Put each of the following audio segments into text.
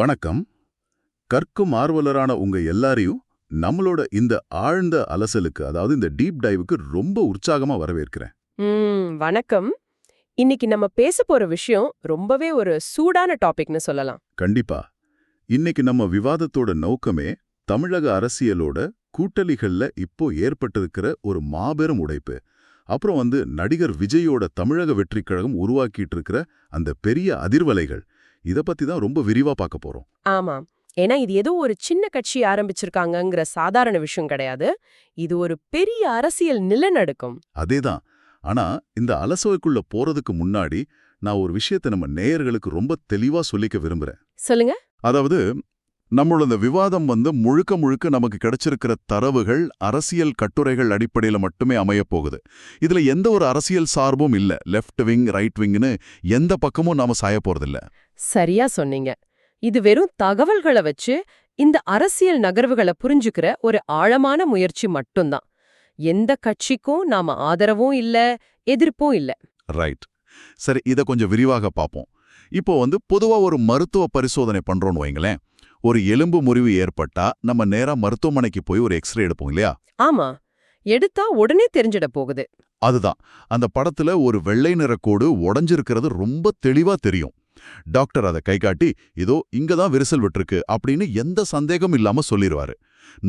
வணக்கம். கற்கும் ஆர்வலரான உங்க எல்லாரையும் நம்மளோட இந்த ஆழ்ந்த அலசலுக்கு, அதாவது இந்த டீப் டைவுக்கு ரொம்ப உற்சாகமா வரவேற்கிறேன். வணக்கம். இன்னைக்கு நம்ம பேச போற விஷயம் ரொம்பவே ஒரு சூடான டாபிக்னு சொல்லலாம். கண்டிப்பா. இன்னைக்கு நம்ம விவாதத்தோட நோக்கமே தமிழக அரசியலோட கூட்டணிகள்ல இப்போ ஏற்பட்டிருக்கிற ஒரு மாபெரும் உடைப்பு. அப்புறம் நடிகர் விஜயோட தமிழக வெற்றிக் கழகம் உருவாக்கிட்டு இருக்கிற அந்த பெரிய அதிர்வலைகள். இத பத்தி தான் ரொம்ப விரிவா பார்க்க போறோம். ஆமாம். ஏன்னா இது ஏதோ ஒரு சின்ன கட்சி ஆரம்பிச்சிருக்காங்கங்கிற சாதாரண விஷயம் கிடையாது. இது ஒரு பெரிய அரசியல் நிலநடுக்கம். அதேதான். ஆனா இந்த அலசலுக்குள்ள போறதுக்கு முன்னாடி நான் ஒரு விஷயத்தை நம்ம நேயர்களுக்கு ரொம்ப தெளிவா சொல்லிக்க விரும்புறேன். சொல்லுங்க. அதாவது நம்மளோட இந்த விவாதம் முழுக்க முழுக்க நமக்கு கிடைச்சிருக்கிற தரவுகள், அரசியல் கட்டுரைகள் அடிப்படையில மட்டுமே அமையப் போகுது. இதுல எந்த ஒரு அரசியல் சார்பும் இல்ல. லெஃப்ட் விங், ரைட் விங்னு எந்த பக்கமும் நாம சாய போறதில்ல. சரியா சொன்னீங்க. இது வெறும் தகவல்களை வச்சு இந்த அரசியல் நகர்வுகளை புரிஞ்சுக்கிற ஒரு ஆழமான முயற்சி மட்டும்தான். எந்த கட்சிக்கும் நாம ஆதரவும் இல்ல, எதிர்ப்பும் இல்ல. ரைட். சரி, இத கொஞ்சம் விரிவாக பார்ப்போம். இப்போ பொதுவா ஒரு மருத்துவ பரிசோதனை பண்றோம்னு வைங்களேன். ஒரு எலும்பு முறிவு ஏற்பட்டா நம்ம நேரா மருத்துவமனைக்கு போய் ஒரு எக்ஸ்ரே எடுப்போம் இல்லையா? ஆமா. எடுத்தா உடனே தெரிஞ்சிட போகுது. அதுதான். அந்த படத்துல ஒரு வெள்ளை நிற கோடு உடைஞ்சிருக்கிறது ரொம்ப தெளிவா தெரியும். டாக்டர் அதை கை காட்டி, இதோ இங்கதான் விரிசல் விட்டுருக்கு அப்படின்னு எந்த சந்தேகமும் இல்லாம சொல்லிருவாரு.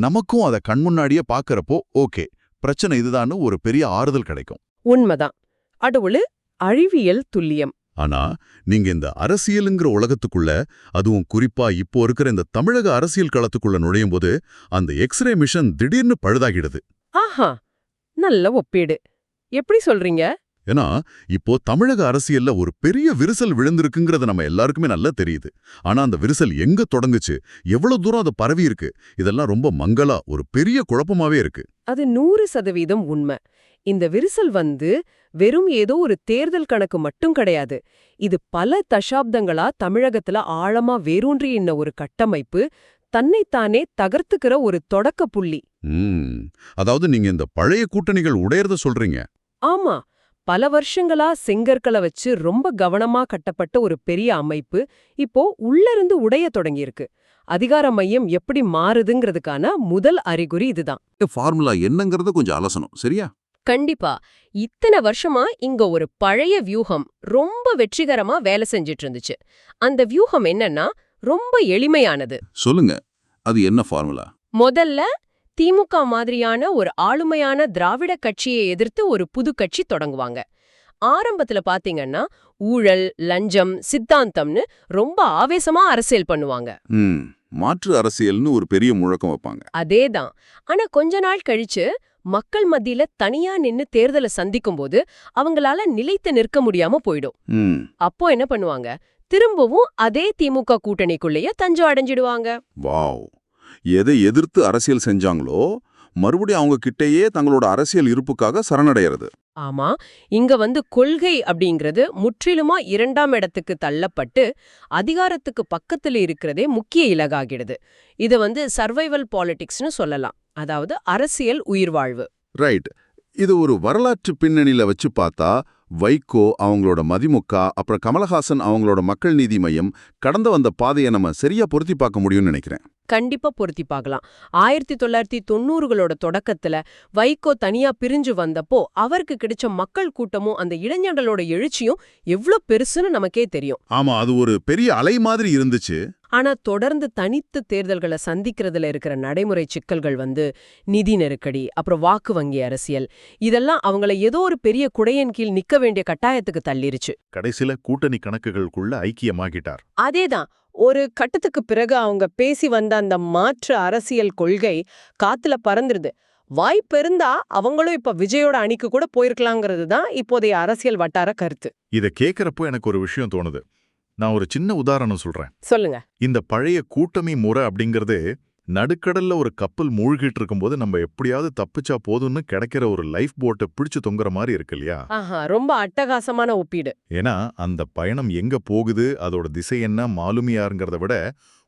நமக்கும் அதை கண்முன்னாடியே பாக்கறப்போ ஓகே, பிரச்சனை இதுதான்னு ஒரு பெரிய ஆறுதல் கிடைக்கும். உண்மைதான். அடுவுளு அழிவியல் துல்லியம். ஆனா நீங்க இந்த அரசியலுங்கிற உலகத்துக்குள்ள, அதுவும் குறிப்பா இப்போ இருக்கிற இந்த தமிழக அரசியல் களத்துக்குள்ள நுழையும் போது அந்த எக்ஸ்ரே மிஷன் திடீர்னு பழுதாகிடுது. ஆஹா, நல்ல ஒப்பீடு. எப்படி சொல்றீங்க? ஏன்னா இப்போ தமிழக அரசியல்ல ஒரு பெரிய விரிசல் விழுந்திருக்குங்கிறது நம்ம எல்லாருக்குமே நல்லா தெரியுது. ஆனா அந்த விரிசல் எங்க தொடங்குச்சு, எவ்வளவு தூரம் அது பரவி இருக்கு, இதெல்லாம் ரொம்ப மங்கலா ஒரு பெரிய குழப்பமாவே இருக்கு. அது 100% உண்மை. இந்த விரிசல் வெறும் ஏதோ ஒரு தேர்தல் கணக்கு மட்டும் கிடையாது. இது பல தசாப்தங்களா தமிழகத்துல ஆழமா வேரூன்றி இன்ன ஒரு கட்டமைப்பு, தன்னைத்தானே தகர்த்துக்கிற ஒரு தொடக்க புள்ளி. அதாவது நீங்க இந்த பழைய கூட்டணிகள் உடையறத சொல்றீங்க? ஆமா. பல வருஷங்களா செங்கற்களை வச்சு ரொம்ப கவனமா கட்டப்பட்ட ஒரு பெரிய அமைப்பு இப்போ உள்ளிருந்து உடைய தொடங்கியிருக்கு. அதிகார மையம் எப்படி மாறுதுங்கிறதுக்கான முதல் அறிகுறி இதுதான். ஃபார்முலா என்னங்கறத கொஞ்சம் அலசணும், சரியா? கண்டிப்பா. இத்தனை வருஷமா இங்க ஒரு பழைய வியூகம் ரொம்ப வெற்றிகரமா வேலை செஞ்சிட்டு இருந்துச்சு. அந்த வியூகம் என்னன்னா ரொம்ப எளிமையானது. சொல்லுங்க, அது என்ன ஃபார்முலா? முதல்ல திமுக மாதிரியான ஒரு ஆளுமையான திராவிட கட்சியை எதிர்த்து ஒரு புது கட்சி தொடங்குவாங்க. ஆரம்பத்துல பாத்தீங்கன்னா ஊழல், லஞ்சம், சித்தாந்தம்னு ரொம்ப ஆவேசமா அரசியல் பண்ணுவாங்க. மாற்று அரசியல்னு ஒரு பெரிய முழக்கம் வைப்பாங்க. அதேதான். ஆனா கொஞ்ச நாள் கழிச்சு மக்கள் மத்தியில தனியா நின்னு தேர்தலை சந்திக்கும் போது அவங்களால நிலைத்து நிற்க முடியாம போயிடும். அப்போ என்ன பண்ணுவாங்க? திரும்பவும் அதே திமுக கூட்டணிக்குள்ளேயே தஞ்சம் அடைஞ்சிடுவாங்க. வாவ்! எதை எதிர்த்து அரசியல் செஞ்சாங்களோ மறுபடியும் அவங்க கிட்டேயே தங்களோட அரசியல் இருப்புக்காக சரணடைகிறது. ஆமா. இங்க கொள்கை அப்படிங்கிறது முற்றிலுமா இரண்டாம் இடத்துக்கு தள்ளப்பட்டு அதிகாரத்துக்கு பக்கத்துல இருக்கிறதே முக்கிய இலகாகிடுது. இத சர்வைவல் பாலிடிக்ஸ்னு சொல்லலாம். அதாவது அரசியல் உயிர்வாழ்வு. ரைட். இது ஒரு வரலாற்று பின்னணியில வச்சு பார்த்தா, வைகோ அவங்களோட மதிமுக, அப்புறம் கமலஹாசன் அவங்களோட மக்கள் நீதி மையம் கடந்து வந்த பாதையை நம்ம சரியா பொருத்தி பார்க்க முடியும்னு நினைக்கிறேன். கண்டிப்பா பொருத்தி பார்க்கலாம். 1990களோட தொடக்கத்துல வைகோ தனியா பிரிஞ்சு வந்தப்போ அவருக்கு கிடைச்ச மக்கள் கூட்டமும் அந்த இளைஞர்களோட எழுச்சியும் எவ்ளோ பெருசுன்னு நமக்கே தெரியும். ஆமா, அது ஒரு பெரிய அலை மாதிரி இருந்துச்சு. ஆனா தொடர்ந்து தனித்து தேர்தல்களை சந்திக்கிறதுல இருக்கிற நடைமுறை சிக்கல்கள் நிதி நெருக்கடி, அப்புறம் வாக்கு வங்கி அரசியல், இதெல்லாம் அவங்கள ஏதோ ஒரு பெரிய குடையின் கீழ் நிக்க வேண்டிய கட்டாயத்துக்கு தள்ளிருச்சு. கடைசில கூட்டணி கணக்குகளுக்குள்ள ஐக்கியமாகிட்டார். அதேதான். ஒரு கட்டத்துக்கு பிறகு அவங்க பேசி வந்த அந்த மாற்று அரசியல் கொள்கை காத்துல பறந்துருது. வாய்ப்பு இருந்தா அவங்களும் இப்ப விஜயோட அணிக்கு கூட போயிருக்கலாங்கிறது தான் இப்போதைய அரசியல் வட்டார கருத்து. இத கேக்குறப்போ எனக்கு ஒரு விஷயம் தோணுது. நான் ஒரு சின்ன உதாரணம் சொல்றேன். சொல்லுங்க. இந்த பழைய கூட்டணி முறை அப்படிங்கறது நடுக்கடல்ல ஒரு கப்பல் மூழ்கிட்டு இருக்கும்போது நம்ம எப்படியாவது தப்பிச்சா போதும்னு கிடைக்கிற ஒரு லைஃப் போட்டை பிடிச்சு தொங்குற மாதிரி இருக்கு இல்லையா? ரொம்ப அட்டகாசமான ஒப்பீடு. ஏன்னா அந்த பயணம் எங்க போகுது, அதோட திசை என்ன, மாலுமியாருங்கிறத விட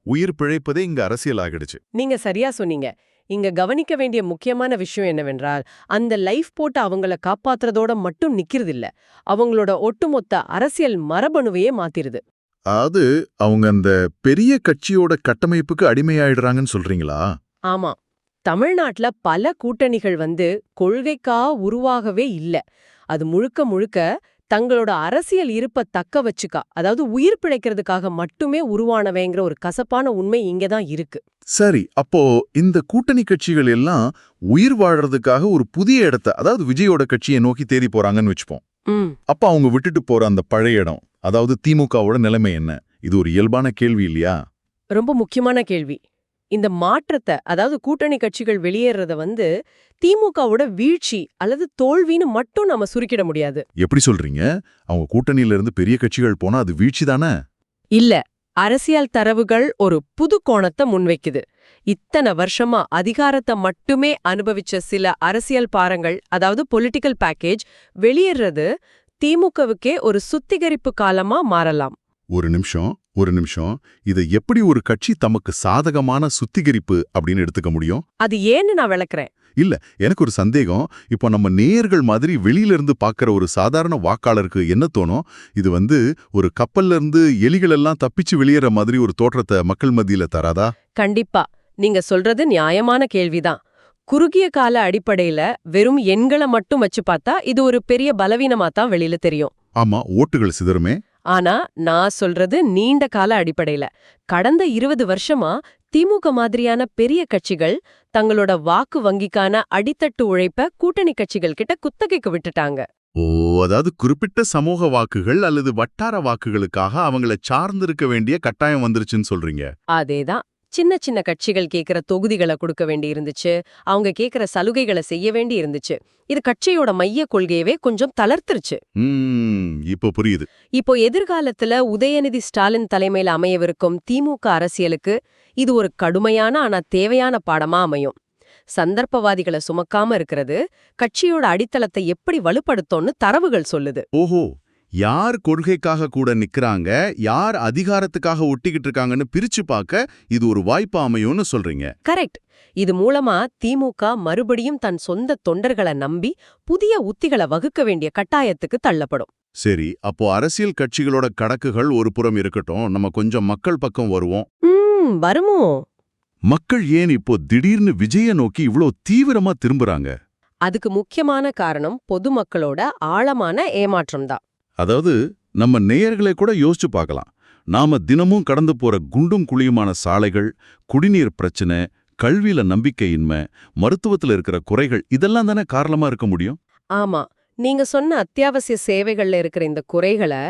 உயிர் பிழைப்பதே இங்க அரசியல் ஆகிடுச்சு. நீங்க சரியா சொன்னீங்க. இங்க கவனிக்க வேண்டிய முக்கியமான விஷயம் என்னவென்றால், அந்த லைஃப் போட்டு அவங்கள காப்பாத்துறதோட மட்டும் நிக்கிறதில்ல, அவங்களோட ஒட்டுமொத்த அரசியல் மரபணுவையே மாத்திருது. அது அவங்க அந்த பெரிய கட்சியோட கட்டமைப்புக்கு அடிமையாயிடுறாங்கன்னு சொல்றீங்களா? ஆமா. தமிழ்நாட்டுல பல கூட்டணிகள் கொள்கைக்கா உருவாகவே இல்ல. அது முழுக்க முழுக்க தங்களோட அரசியல் இருப்ப தக்க வச்சுக்கா, அதாவது உயிர் பிழைக்கிறதுக்காக மட்டுமே உருவானவேங்கிற ஒரு கசப்பான உண்மை இங்கதான் இருக்கு. சரி, அப்போ இந்த கூட்டணி கட்சிகள் எல்லாம் உயிர் வாழறதுக்காக ஒரு புதிய இடத்த, அதாவது விஜயோட கட்சியை நோக்கி தேடி போறாங்கன்னு வச்சுப்போம். ம். அப்ப அவங்க விட்டுட்டு போற அந்த பழைய இடம், அதாவது திமுகவோட நிலைமை என்ன? இது ஒரு இயல்பான கேள்வி இல்லையா? ரொம்ப முக்கியமான கேள்வி. இந்த மாற்றத்தை, அதாவது கூட்டணி கட்சிகள் வெளியேறத திமுகவோட வீழ்ச்சி அல்லது தோல்வின்னு மட்டும் நம்ம சுருக்கிட முடியாது. எப்படி சொல்றீங்க? அவங்க கூட்டணியில இருந்து பெரிய கட்சிகள் போனா அது வீழ்ச்சி தானே? இல்ல. அரசியல் தரவுகள் ஒரு புது கோணத்தை முன்வைக்குது. இத்தனை வருஷமா அதிகாரத்தை மட்டுமே அனுபவிச்ச சில அரசியல் பாரங்கள், அதாவது பொலிட்டிக்கல் பேக்கேஜ் வெளியேறது திமுகவுக்கே ஒரு சுத்திகரிப்பு காலமா மாறலாம். ஒரு நிமிஷம். இதை எப்படி ஒரு கட்சி தமக்கு சாதகமான சுத்திகரிப்பு அப்படின்னு எடுத்துக்க முடியும்? அது ஏன்னு நான் விளக்குறேன். இல்ல, எனக்கு ஒரு சந்தேகம். இப்போ நம்ம நேயர்கள் மாதிரி வெளியில இருந்து பார்க்கிற ஒரு சாதாரண வாக்காளருக்கு என்ன தோணும்? இது ஒரு கப்பல்ல இருந்து எலிகள் எல்லாம் தப்பிச்சு வெளியேற மாதிரி ஒரு தோற்றத்தை மக்கள் மத்தியில தராதா? கண்டிப்பா. நீங்க சொல்றது நியாயமான கேள்விதான். குறுகிய கால அடிப்படையில வெறும் எண்களை மட்டும் வச்சு பார்த்தா இது ஒரு பெரிய பலவீனமா தான் வெளியில தெரியும். ஆமா, ஓட்டுகள் சிதறுமே. ஆனா நான் சொல்றது நீண்ட கால அடிப்படையில. கடந்த 20 வருஷமா திமுக மாதிரியான பெரிய கட்சிகள் தங்களோட வாக்கு வங்கிக்கான அடித்தட்டு உழைப்ப கூட்டணி கட்சிகள் கிட்ட குத்தகைக்கு விட்டுட்டாங்க. ஓ, அதாவது குறிப்பிட்ட சமூக வாக்குகள் அல்லது வட்டார வாக்குகளுக்காக அவங்கள சார்ந்திருக்க வேண்டிய கட்டாயம் வந்துருச்சுன்னு சொல்றீங்க. அதேதான். சின்ன சின்ன கட்சிகள் கேக்குற தொகுதிகளை கொடுக்க வேண்டி இருந்துச்சு, அவங்க கேக்குற சலுகைகளை செய்ய வேண்டி இருந்துச்சு. இது கட்சியோட மைய கொள்கையவே கொஞ்சம் தளர்த்துருச்சு. இப்போ புரியுது. இப்போ எதிர்காலத்துல உதயநிதி ஸ்டாலின் தலைமையில அமையவிருக்கும் திமுக அரசியலுக்கு இது ஒரு கடுமையான ஆனா தேவையான பாடமா அமையும். சந்தர்ப்பவாதிகளை சுமக்காம இருக்கிறது கட்சியோட அடித்தளத்தை எப்படி வலுப்படுத்தும்னு தரவுகள் சொல்லுது. ஓஹோ, யார் கொள்கைக்காக கூட நிக்கறாங்க, யார் அதிகாரத்துக்காக ஒட்டிக்கிட்டு இருக்காங்கன்னு பிரிச்சு பார்க்க இது ஒரு வாய்ப்பா அமையும்னு சொல்றீங்க. கரெக்ட். இது மூலமா திமுக மறுபடியும் தன் சொந்த தொண்டர்களை நம்பி புதிய உத்திகளை வகுக்க வேண்டிய கட்டாயத்துக்கு தள்ளப்படும். சரி, அப்போ அரசியல் கட்சிகளோட கணக்குகள் ஒரு புறம் இருக்கட்டும், நம்ம கொஞ்சம் மக்கள் பக்கம் வருவோம். வருமோ? மக்கள் ஏன் இப்போ திடீர்னு விஜய நோக்கி இவ்ளோ தீவிரமா திரும்புறாங்க? அதுக்கு முக்கியமான காரணம் பொதுமக்களோட ஆழமான ஏமாற்றம்தான். அதாவது நம்ம நேயர்களை கூட யோசிச்சு பார்க்கலாம். நாம தினமும் கடந்து போற குண்டும் குழியுமான சாலைகள், குடிநீர் பிரச்சனை, கல்வியில நம்பிக்கையின்மை, மருத்துவத்துல இருக்கிற குறைகள், இதெல்லாம் தானே காரணமா இருக்க முடியும்? ஆமா. நீங்க சொன்ன அத்தியாவசிய சேவைகள்ல இருக்கிற இந்த குறைகளை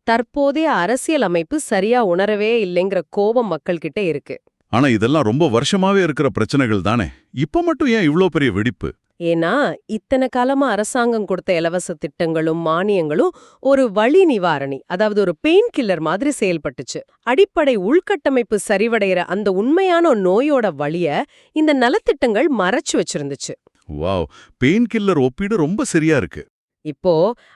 தற்போதைய அரசியல் அமைப்பு சரியா உணரவே இல்லைங்கிற கோபம் மக்கள்கிட்ட இருக்கு. ஆனா இதெல்லாம் ரொம்ப வருஷமாவே இருக்கிற பிரச்சனைகள் தானே. இப்ப மட்டும் ஏன் இவ்ளோ பெரிய வெடிப்பு? ஏன்னா இத்தனை காலமா அரசாங்கம் கொடுத்த இலவச திட்டங்களும் மானியங்களும் ஒரு வலி நிவாரணி, அதாவது ஒரு பெயின் கில்லர் மாதிரி செயல்பட்டுச்சு. அடிப்படை உள்கட்டமைப்பு சரிவடைகிற அந்த உண்மையான நோயோட வலிய இந்த நலத்திட்டங்கள் மறைச்சு வச்சிருந்துச்சு. வாவ், பெயின் கில்லர் ஒப்பீடு ரொம்ப சரியா இருக்கு. இப்போ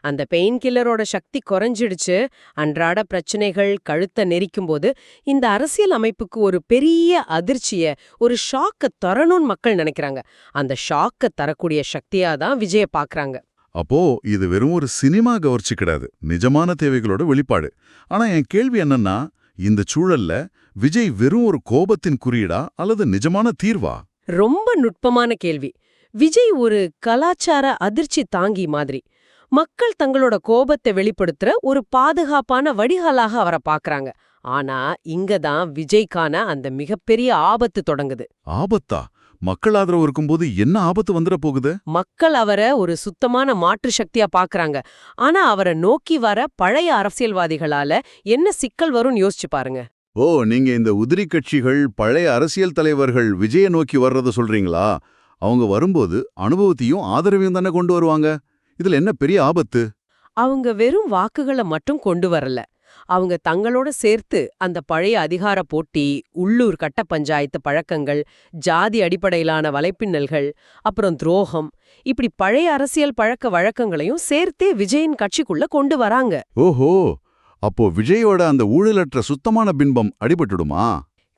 அந்த பெயின் கில்லரோட சக்தி குறைஞ்சிடுச்சு. அன்றாட பிரச்சனைகள் கழுத்தை நெரிக்கும்போது இந்த அரசியல் அமைப்புக்கு ஒரு பெரிய அதிர்ச்சிய, ஒரு ஷாக்க தரணும்னு மக்கள் நினைக்கிறாங்க. அந்த ஷாக்க தரக்கூடிய சக்தியா தான் விஜய பாக்குறாங்க. அப்போ இது வெறும் ஒரு சினிமா கவர்ச்சி கிடையாது, நிஜமான தேவைகளோட வெளிப்பாடு. ஆனா என் கேள்வி என்னன்னா, இந்த சூழல்ல விஜய் வெறும் ஒரு கோபத்தின் குறியீடா அல்லது நிஜமான தீர்வா? ரொம்ப நுட்பமான கேள்வி. விஜய் ஒரு கலாச்சார அதிர்ச்சி தாங்கி மாதிரி. மக்கள் தங்களோட கோபத்தை வெளிப்படுத்துற ஒரு பாதுகாப்பான வடிகாலாக அவரை பாக்குறாங்க. ஆனா இங்கதான் விஜய்க்கான அந்த மிகப்பெரிய ஆபத்து தொடங்குது. ஆபத்தா? மக்கள் ஆதரவு இருக்கும்போது என்ன ஆபத்து வந்துட போகுது? மக்கள் அவரை ஒரு சுத்தமான மாற்று சக்தியா பாக்குறாங்க. ஆனா அவரை நோக்கி வர பழைய அரசியல்வாதிகளால என்ன சிக்கல் வரும்னு யோசிச்சு பாருங்க. ஓ, நீங்க இந்த உதிரி கட்சிகள், பழைய அரசியல் தலைவர்கள் விஜய நோக்கி வர்றத சொல்றீங்களா? அவங்க வரும்போது அனுபவத்தையும் ஆதரவையும் தானே கொண்டு வருவாங்க. இதுல என்ன பெரிய ஆபத்து? அவங்க வெறும் வாக்குகளை மட்டும் கொண்டு வரல. அவங்க தங்களோட சேர்த்து அந்த பழைய அதிகார போட்டி, உள்ளூர் கட்ட பஞ்சாயத்து பழக்கங்கள், ஜாதி அடிப்படையிலான வலைப்பின்னல்கள், அப்புறம் துரோகம், இப்படி பழைய அரசியல் பழக்க வழக்கங்களையும் சேர்த்தே விஜயின் கட்சிக்குள்ள கொண்டு வராங்க. ஓஹோ, அப்போ விஜயோட அந்த ஊழலற்ற சுத்தமான பின்பம் அடிபட்டுடுமா?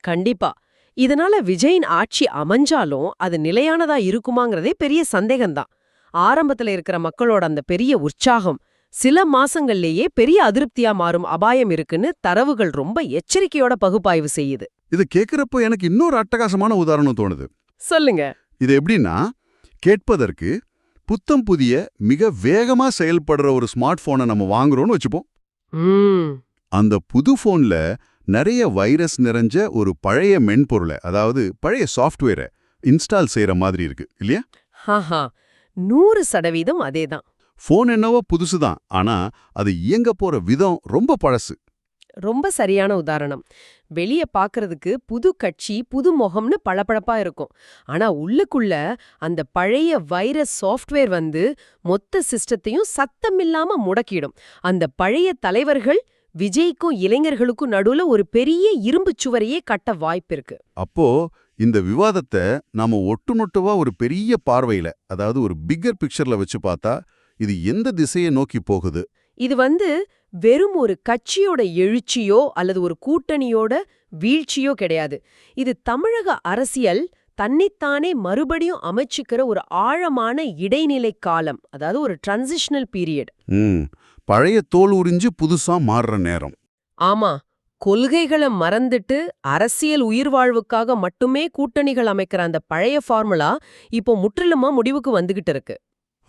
கண்டிப்பா. இதனால விஜயின் ஆட்சி அமைஞ்சாலும் அது நிலையானதா இருக்குமாங்கிறதே பெரிய சந்தேகம்தான். ஆரம்பத்துல இருக்கிற மக்களோட அந்த பெரிய உற்சாகம் சில மாசங்கள்லேயே பெரிய அதிருப்தியா மாறும் அபாயம் இருக்குன்னு தரவுகள் ரொம்ப எச்சரிக்கையோட பகுப்பாய்வு செய்யுது. இது கேட்கிறப்போ எனக்கு இன்னொரு அட்டகாசமான உதாரணம் தோணுது. சொல்லுங்க. இது எப்படின்னா, கேட்பதற்கு புத்தம் புதிய மிக வேகமா செயல்படுற ஒரு ஸ்மார்ட் போனை நம்ம வாங்குறோம்னு வச்சுப்போம். ம் அந்த புது போன்ல நிறைய வைரஸ் நிறைஞ்ச ஒரு பழைய மென்பொருளை, அதாவது பழைய சாஃப்ட்வேரை இன்ஸ்டால் செய்யற மாதிரி இருக்கு இல்லையா? ஹாஹா 100% அதேதான். போன் என்னவோ புதுசுதான், ஆனா அது இயங்க போற விதம் ரொம்ப பழசு. ரொம்ப சரியான உதாரணம். வெளிய பாக்குறதுக்கு புது கட்சி புது முகம்னு பளபளப்பா இருக்கும். ஆனா உள்ளுக்குள்ள அந்த பழைய வைரஸ் சாஃப்ட்வேர் வந்து மொத்த சிஸ்டத்தையும் சத்தமில்லாம முடக்கிடும். அந்த பழைய தலைவர்கள் விஜய்க்கும் இளைஞர்களுக்கும் நடுவுல ஒரு பெரிய இரும்புச் சுவரையே கட்ட வாய்ப்பிருக்கு. அப்போ இந்த விவாதத்தை நாம ஒட்டுமொட்டவா ஒரு பெரிய பார்வையில, அதாவது ஒரு பிக்கர் பிக்சர்ல வச்சு பார்த்தா இது எந்த திசையை நோக்கி போகுது? இது வந்து வெறும் ஒரு கட்சியோட எழுச்சியோ அல்லது ஒரு கூட்டணியோட வீழ்ச்சியோ கிடையாது. இது தமிழக அரசியல் தன்னைத்தானே மறுபடியும் அமைச்சுக்கிற ஒரு ஆழமான இடைநிலை காலம், அதாவது ஒரு டிரான்சிஷனல் பீரியட். பழைய தோல் உறிஞ்சு புதுசா மாறுற நேரம். ஆமா, கொள்கைகளை மறந்துட்டு அரசியல் உயிர்வாழ்வுக்காக மட்டுமே கூட்டணிகள் அமைக்கிற அந்த பழைய ஃபார்முலா இப்போ முற்றிலுமா முடிவுக்கு வந்துகிட்டு இருக்கு.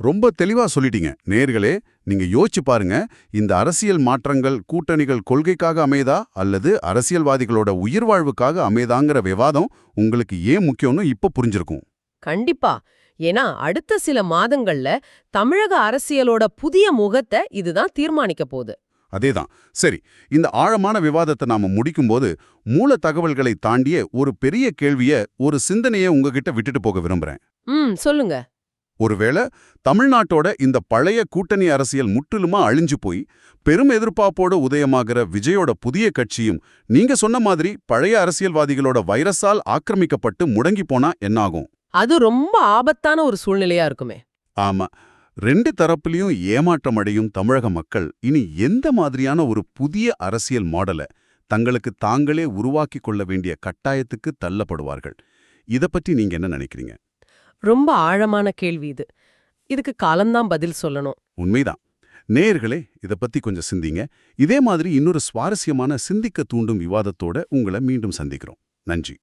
ரொம்ப தெளிவா சொல்லிட்டீங்க. நேயர்களே, நீங்க யோசிச்சு பாருங்க, இந்த அரசியல் மாற்றங்கள் கூட்டணிகள் கொள்கைக்காக அமைதா அல்லது அரசியல்வாதிகளோட உயிர்வாழ்வுக்காக அமைதாங்கிற விவாதம் உங்களுக்கு ஏன் முக்கியம்னு இப்ப புரிஞ்சிருக்கும். கண்டிப்பா. ஏன்னா அடுத்த சில மாதங்கள்ல தமிழக அரசியலோட புதிய முகத்தை இதுதான் தீர்மானிக்க போகுது. அதேதான். சரி, இந்த ஆழமான விவாதத்தை நாம முடிக்கும்போது மூல தகவல்களை தாண்டிய ஒரு பெரிய கேள்விய, ஒரு சிந்தனையை உங்ககிட்ட விட்டுட்டு போக விரும்புறேன். சொல்லுங்க. ஒருவேளை தமிழ்நாட்டோட இந்த பழைய கூட்டணி அரசியல் முற்றிலுமா அழிஞ்சு போய் பெரும் எதிர்பார்ப்போட உதயமாகிற விஜயோட புதிய கட்சியும் நீங்க சொன்ன மாதிரி பழைய அரசியல்வாதிகளோட வைரஸால் ஆக்கிரமிக்கப்பட்டு முடங்கி போனா என்னாகும்? அது ரொம்ப ஆபத்தான ஒரு சூழ்நிலையா இருக்குமே. ஆமா, ரெண்டு தரப்புலயும் ஏமாற்றம் அடையும் தமிழக மக்கள் இனி எந்த மாதிரியான ஒரு புதிய அரசியல் மாடலை தங்களுக்கு தாங்களே உருவாக்கிக் கொள்ள வேண்டிய கட்டாயத்துக்கு தள்ளப்படுவார்கள்? இத பற்றி நீங்க என்ன நினைக்கிறீங்க? ரொம்ப ஆழமான கேள்வி இது. இதுக்கு காலம்தான் பதில் சொல்லணும். உண்மைதான். நேயர்களே, இத பத்தி கொஞ்சம் சிந்திங்க. இதே மாதிரி இன்னொரு சுவாரஸ்யமான சிந்திக்க தூண்டும் விவாதத்தோட உங்களை மீண்டும் சந்திக்கிறோம். நன்றி.